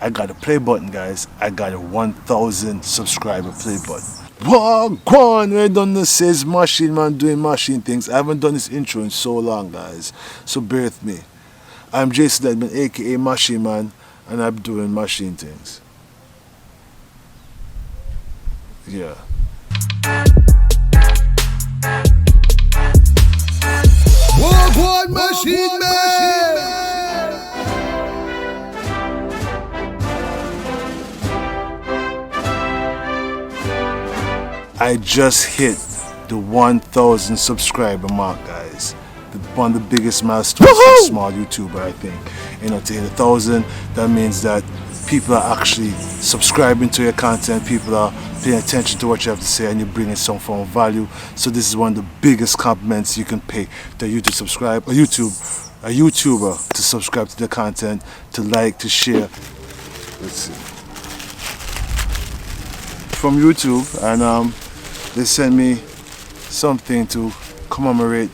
I got a play button, guys. I got a 1,000 subscriber play button. Wha Gwaan, I done this, says Machine Man doing machine things. I haven't done this intro in so long, guys, so bear with me. I'm Jason Edmund, aka Machine Man, and I'm doing machine things. Yeah. Wha Gwaan Machine Man! I just hit the 1,000 subscriber mark, guys. One of the biggest milestones for a small YouTuber, I think. You know, to hit 1,000, that means that people are actually subscribing to your content, people are paying attention to what you have to say, and you're bringing some form of value. So this is one of the biggest compliments you can pay to a YouTuber to subscribe to the content, to like, to share. Let's see. From YouTube, and they sent me something to commemorate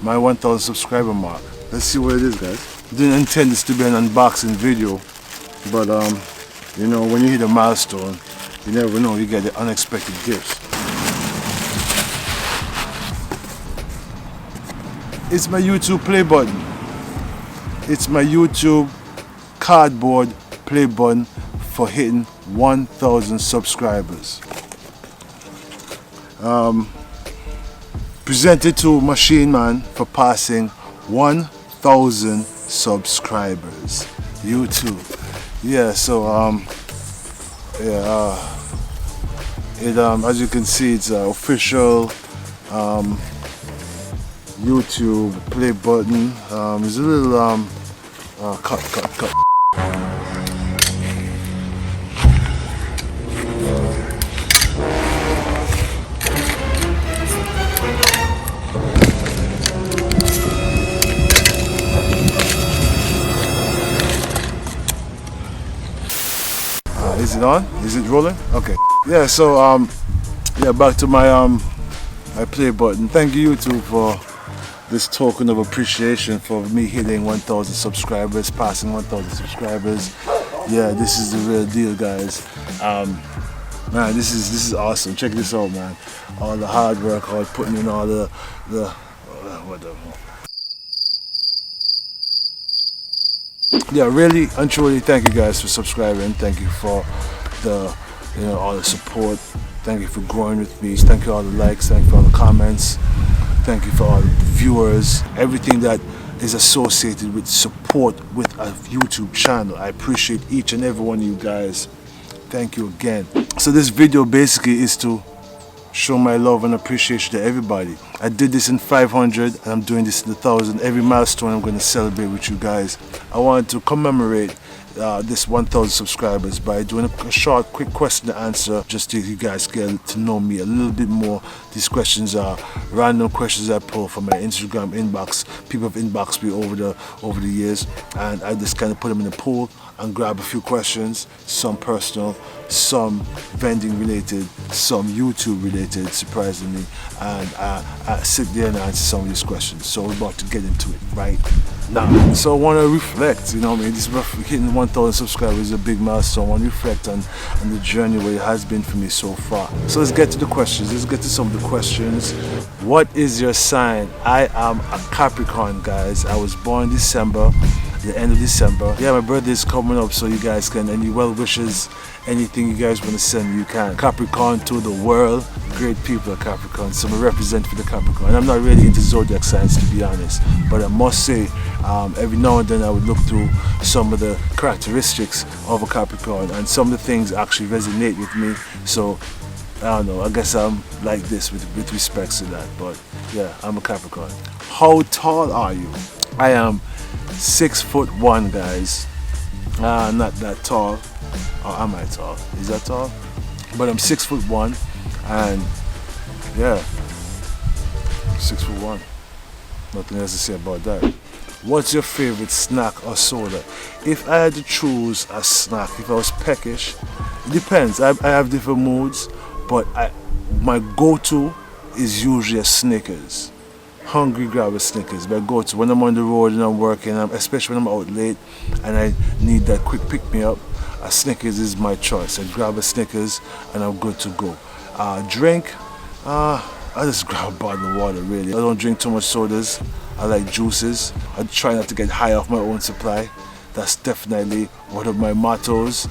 my 1,000 subscriber mark. Let's see what it is, guys. Didn't intend this to be an unboxing video, but you know, when you hit a milestone, you never know, you get the unexpected gifts. It's my YouTube play button. It's my YouTube cardboard play button for hitting 1,000 subscribers. Presented to Machine Man for passing 1,000 subscribers. YouTube. Yeah, so as you can see, it's an official YouTube play button. There's a little cut. Is it on? Is it rolling? Okay. Yeah, so yeah, back to my my play button. Thank you YouTube for this token of appreciation for me hitting 1,000 subscribers, passing 1,000 subscribers. Yeah, this is the real deal, guys. Man, this is awesome. Check this out, man. All the hard work, all putting in all the whatever. Yeah, really and truly, thank you guys for subscribing. Thank you for the, you know, all the support. Thank you for growing with me. Thank you for all the likes. Thank you for all the comments. Thank you for all the viewers. Everything that is associated with support with a YouTube channel. I appreciate each and every one of you guys. Thank you again. So this video basically is to show my love and appreciation to everybody. I did this in 500 and I'm doing this in 1,000. Every milestone I'm going to celebrate with you guys. I wanted to commemorate this 1,000 subscribers by doing a short, quick question and answer, just so you guys get to know me a little bit more. These questions are random questions I pull from my Instagram inbox. People have inboxed me over the years, and I just kind of put them in a pool and grab a few questions, some personal, some vending related, some YouTube related, surprisingly, and I sit there and answer some of these questions. So we're about to get into it right now. So I want to reflect, you know what I mean, this hitting 1,000 subscribers is a big milestone. I want to reflect on the journey where it has been for me so far. So let's get to the questions. Let's get to some of the questions. What is your sign? I am a Capricorn, guys. I was born December, the end of December. Yeah, my birthday is coming up, so you guys can, any well wishes, anything you guys want to send, you can. Capricorn to the world. Great people are Capricorn, so I represent for the Capricorn. I'm not really into Zodiac Signs, to be honest, but I must say, every now and then I would look through some of the characteristics of a Capricorn, and some of the things actually resonate with me. So I don't know, I guess I'm like this with respects to that, but yeah, I'm a Capricorn. How tall are you? I am 6'1", guys. Not that tall. Or am I tall? Is that tall? But I'm 6'1", and yeah, 6'1". Nothing else to say about that. What's your favorite snack or soda? If I had to choose a snack, if I was peckish, it depends. I have different moods, but my go-to is usually a Snickers. Hungry, grab a Snickers. My go-to when I'm on the road and I'm working, especially when I'm out late and I need that quick pick-me-up, a Snickers is my choice. I grab a Snickers and I'm good to go. Drink, I just grab a bottle of water really. I don't drink too much sodas. I like juices. I try not to get high off my own supply. That's definitely one of my mottos.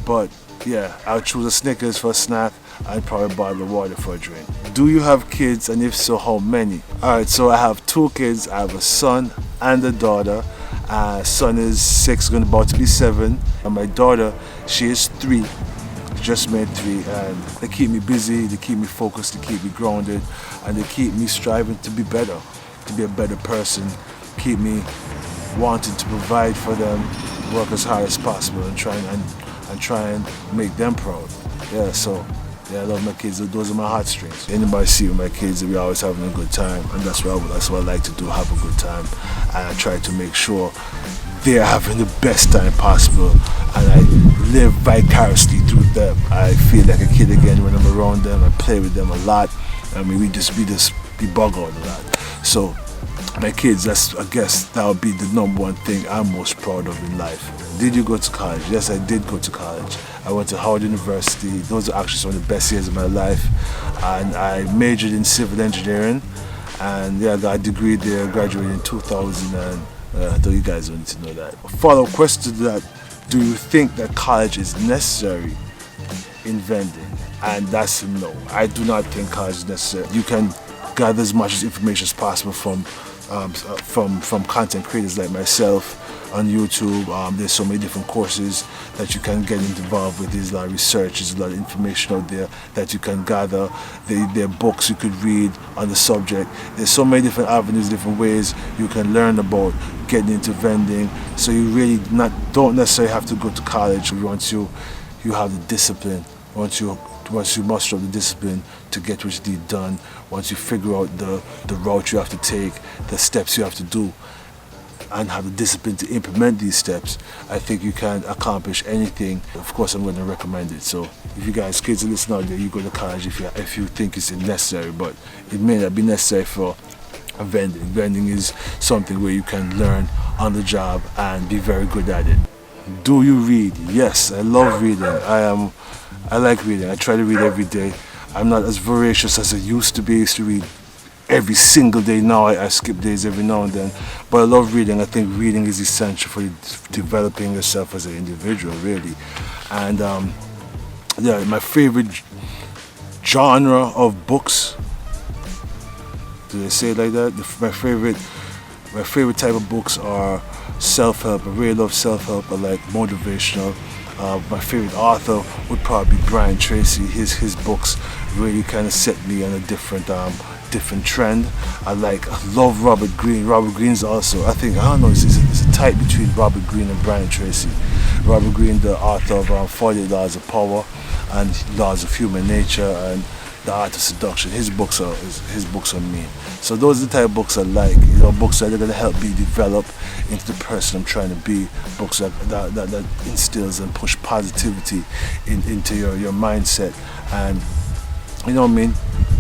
But yeah, I'll choose a Snickers for a snack and probably a bottle of water for a drink. Do you have kids, and if so, how many? Alright, so I have 2 kids. I have a son and a daughter. Son is 6, going about to be 7. And my daughter, she is 3. Just made 3, and they keep me busy, they keep me focused, they keep me grounded, and they keep me striving to be better, to be a better person, keep me wanting to provide for them, work as hard as possible, and try and make them proud. Yeah, so yeah, I love my kids. Those are my heartstrings. Anybody see with my kids, we always having a good time, and that's what I like to do, have a good time. And I try to make sure they're having the best time possible, and I live vicariously through them. I feel like a kid again when I'm around them. I play with them a lot. I mean, we bug out a lot. So my kids, I guess that would be the number one thing I'm most proud of in life. Did you go to college? Yes, I did go to college. I went to Howard University. Those are actually some of the best years of my life. And I majored in civil engineering. And yeah, I got a degree there, graduated in 2000. And I thought you guys wanted to know that. A follow-up question to that: do you think that college is necessary in vending? And that's a no. I do not think college is necessary. You can gather as much information as possible from content creators like myself on YouTube. There's so many different courses that you can get involved with. There's a lot of research, there's a lot of information out there that you can gather. There are books you could read on the subject. There's so many different avenues, different ways you can learn about getting into vending. So you really don't necessarily have to go to college once you have the discipline. Once you muster up the discipline to get what you need done, once you figure out the route you have to take, the steps you have to do, and have the discipline to implement these steps, I think you can accomplish anything. Of course, I'm going to recommend it. So if you guys, kids are listening out there, you go to college if you think it's necessary, but it may not be necessary for vending. Vending is something where you can learn on the job and be very good at it. Do you read? Yes, I love reading. I like reading. I try to read every day. I'm not as voracious as I used to be. I used to read every single day. Now I skip days every now and then. But I love reading. I think reading is essential for developing yourself as an individual, really. And yeah, my favorite genre of books. Do they say it like that? My favorite type of books are self-help. I really love self-help. I like motivational. My favorite author would probably be Brian Tracy. His books really kind of set me on a different trend. I love Robert Greene. Robert Greene's also, I don't know, it's a type between Robert Greene and Brian Tracy. Robert Greene, the author of 48 Laws of Power and Laws of Human Nature and The Art of Seduction. His books are mean. So those are the type of books I like. Books that are going to help me develop into the person I'm trying to be. Books that instills and push positivity into your mindset, and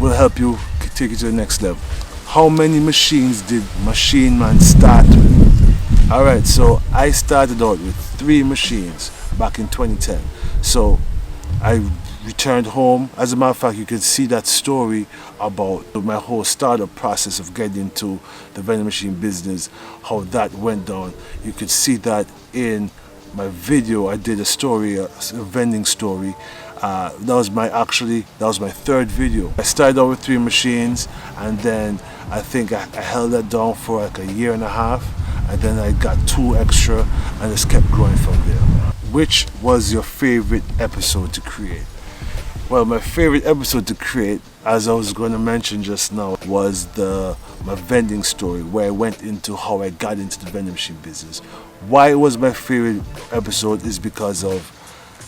will help you take you to the next level. How many machines did Machine Man start with? Alright, so I started out with 3 machines back in 2010. So I returned home. As a matter of fact, you can see that story about my whole startup process of getting into the vending machine business, how that went down. You could see that in my video. I did a story, a vending story. That was my 3rd video. I started out with 3 machines, and then I think I held that down for like a year and a half, and then I got 2 extra and just kept growing from there. Which was your favorite episode to create? Well, my favorite episode to create, as I was going to mention just now, was my vending story, where I went into how I got into the vending machine business. Why it was my favorite episode is because of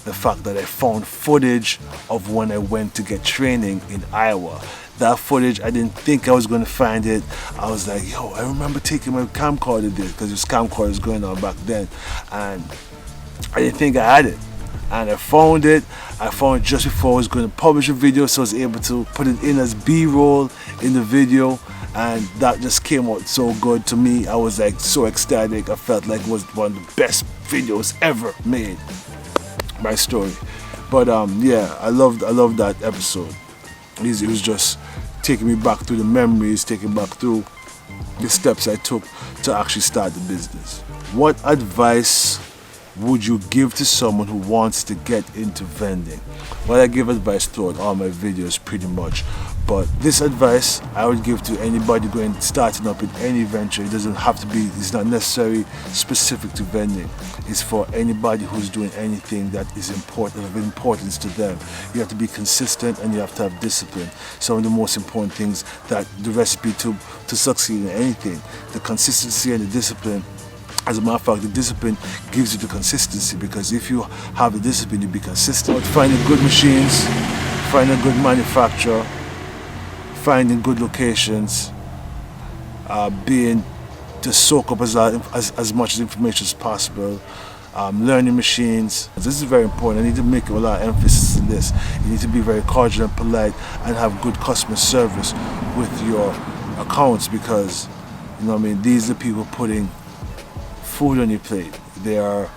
the fact that I found footage of when I went to get training in Iowa. That footage, I didn't think I was going to find it. I was like, yo, I remember taking my camcorder there, because there was camcorders going on back then, and I didn't think I had it. And I found it just before I was going to publish a video, so I was able to put it in as B-roll in the video, and that just came out so good to me. I was like so ecstatic. I felt like it was one of the best videos ever made. my story. But yeah, I loved that episode. It was just taking me back through the memories, taking back through the steps I took to actually start the business. What advice would you give to someone who wants to get into vending? Well, I give advice throughout all my videos pretty much, but this advice I would give to anybody starting up in any venture. It doesn't have to be, it's not necessarily specific to vending. It's for anybody who's doing anything that is of importance to them. You have to be consistent and you have to have discipline. Some of the most important things, that the recipe to succeed in anything, the consistency and the discipline. As a matter of fact, the discipline gives you the consistency, because if you have the discipline, you'll be consistent. Finding good machines, finding a good manufacturer, finding good locations, being to soak up as much information as possible, learning machines. This is very important. I need to make a lot of emphasis on this. You need to be very cordial and polite and have good customer service with your accounts, because, you know what I mean, these are the people putting food on your plate. These are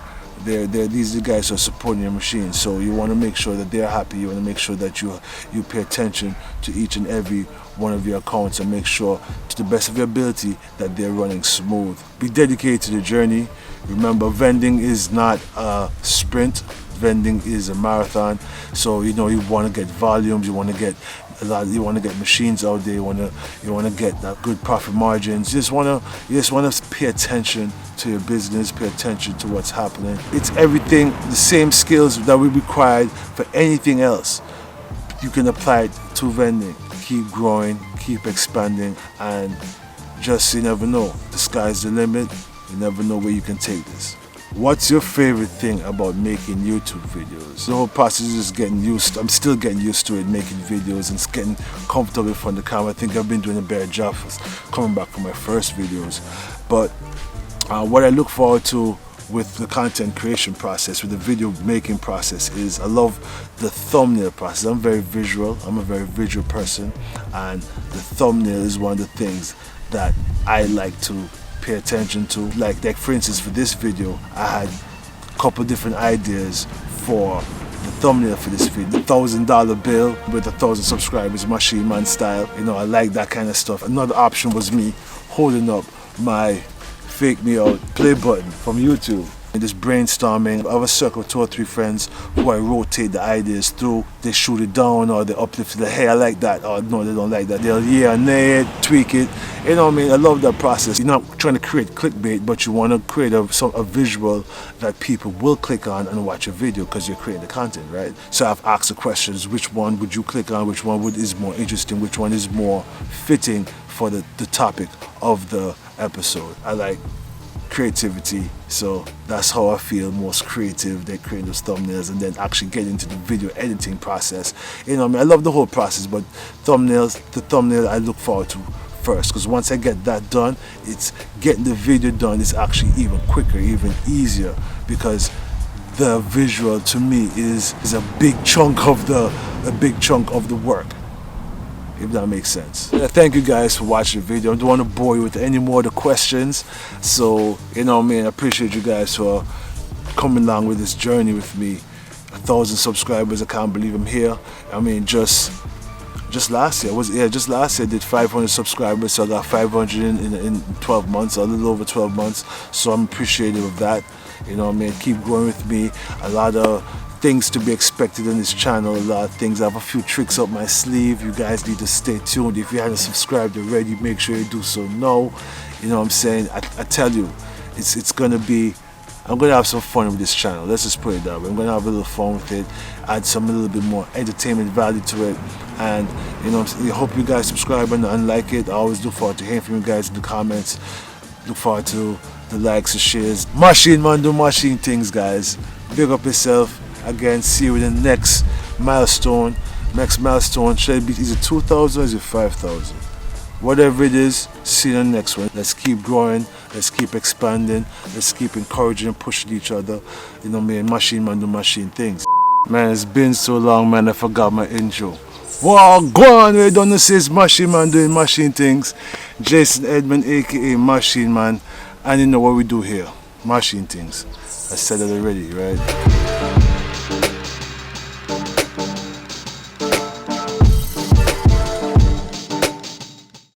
the guys who are supporting your machine. So you want to make sure that they're happy. You want to make sure that you pay attention to each and every one of your accounts and make sure, to the best of your ability, that they're running smooth. Be dedicated to the journey. Remember, vending is not a sprint. Vending is a marathon. So you want to get volumes. You want to get you want to get machines out there. You want to get that good profit margins. You just want to pay attention to your business, pay attention to what's happening. It's everything, the same skills that we required for anything else. You can apply it to vending. Keep growing, keep expanding, and just, you never know. The sky's the limit. You never know where you can take this. What's your favorite thing about making YouTube videos? The whole process is just getting used. I'm still getting used to it, making videos and getting comfortable in front of the camera. I think I've been doing a better job coming back from my first videos. But what I look forward to with the content creation process, with the video making process, is I love the thumbnail process. I'm very visual. I'm a very visual person, and the thumbnail is one of the things that I like to pay attention to. Like for instance, for this video, I had a couple different ideas for the thumbnail for this video. The $1,000 bill with 1,000 subscribers, Machine Man style. I like that kind of stuff. Another option was me holding up my fake me out play button from YouTube. And just brainstorming. I have a circle of 2 or 3 friends who I rotate the ideas through. They shoot it down or they uplift it. Hey, I like that. Or no, they don't like that. They'll nay it, tweak it. You know what I mean? I love that process. You're not trying to create clickbait, but you want to create a visual that people will click on and watch your video, because you're creating the content, right? So I've asked the questions: which one would you click on? Which one is more interesting? Which one is more fitting for the topic of the episode? I like creativity, so that's how I feel most creative. They create those thumbnails and then actually get into the video editing process. I love the whole process, but the thumbnail I look forward to first, because once I get that done, it's getting the video done is actually even quicker, even easier, because the visual to me is a big chunk of the work, if that makes sense. Thank you guys for watching the video. I don't want to bore you with any more of the questions. So, I appreciate you guys for coming along with this journey with me. 1,000 subscribers, I can't believe I'm here. Just last year, just last year I did 500 subscribers, so I got 500 in 12 months, a little over 12 months. So I'm appreciative of that. Keep growing with me. A lot of things to be expected on this channel, a lot of things. I have a few tricks up my sleeve. You guys need to stay tuned. If you haven't subscribed already, make sure you do so now. You know what I'm saying? I tell you, it's gonna be, I'm gonna have some fun with this channel. Let's just put it that way. I'm gonna have a little fun with it, add a little bit more entertainment value to it, and I hope you guys subscribe and like it. I always look forward to hearing from you guys in the comments. Look forward to the likes and shares. Machine Man do machine things, guys. Big up yourself. Again, see you in the next milestone. Next milestone should be either 2,000 or is it 5,000? Whatever it is, see you in the next one. Let's keep growing. Let's keep expanding. Let's keep encouraging and pushing each other. Machine Man do machine things. Man, it's been so long, man. I forgot my intro. Wha Gwaan, we don't say it's Machine Man doing machine things. Jason Edmond, aka Machine Man, and you know what we do here? Machine things. I said it already, right?